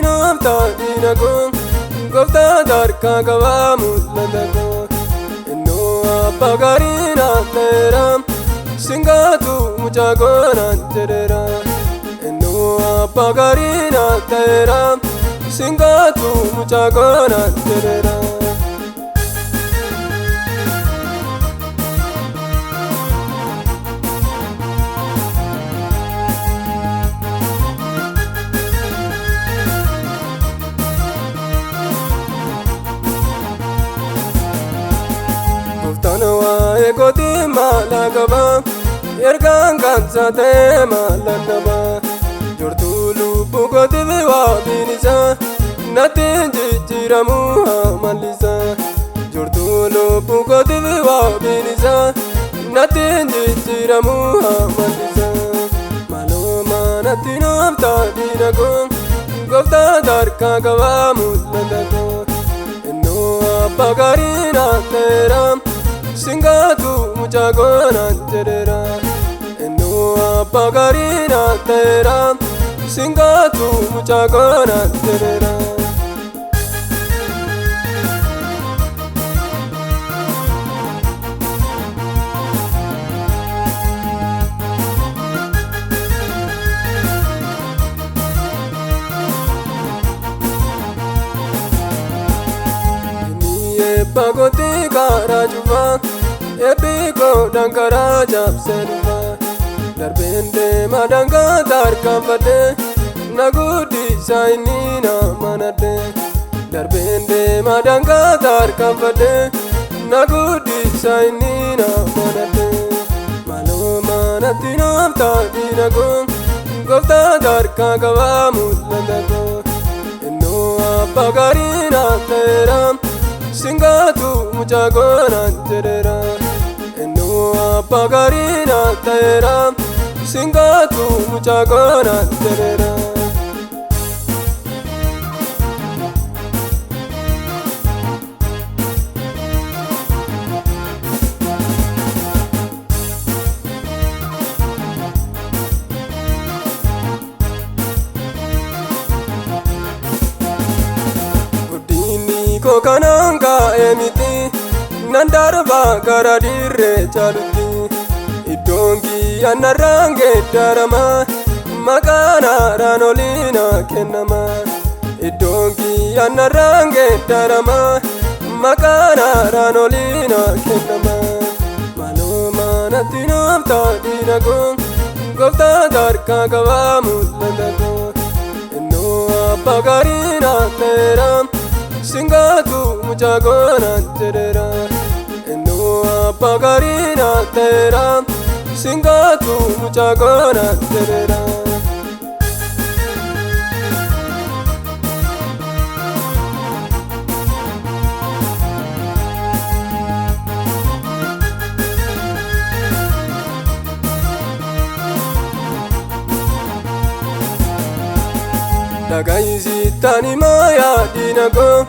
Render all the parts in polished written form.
namta dina ko gofta darka gaba mulata ko inno apagarina teram singatu mujagona terera inno apagarina teram singatu mujagona terera Tanawa ekoti malagaba ergan kansate malanaba jortulu bugoti viwa binisa natin jiramu amalisa jortulu bugoti viwa binisa natin jiramu amalisa maloma natinam tadinago gofta darka gaba muladago inno apagarina teram singatu mujagona terera inno apagarina teram singatu mujagona terera Pagoti karajuva epiko dankara japseruva darbende madanga darkamvade nagudi sainina manade darbende madanga darkamvade nagudi sainina manade maloma natinam tadinago gofta darka gaba muladago inno apagarina teram singatu mujagona terera inno apagarina teram singatu mujagona terera Kokananga emiti nandarba garadirre chaluti idongi anarange darama makana ranolina kenama idongi anarange darama makana ranolina kenama maloma natinam tadinago gofta darka gaba muladago inno apagarina teram singatu mujagona terera inno apagarina teram singatu mujagona terera Dagaisi tani maya dinago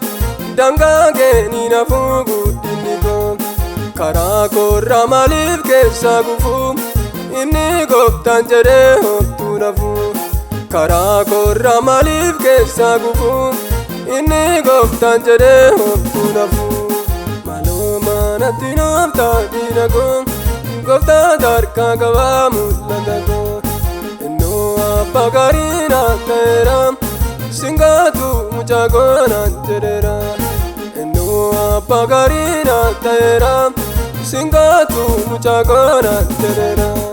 danga geni na fugu dinigo karako ramalif ke sagufu inni goftan jere hotu nafu karako ramalif ke sagufu inni goftan jere hotu nafu maloma natinam tadinago gofta darka gaba muladago inno apagarina teram singatu mujagona terera inno apagarina teram singatu mujagona terera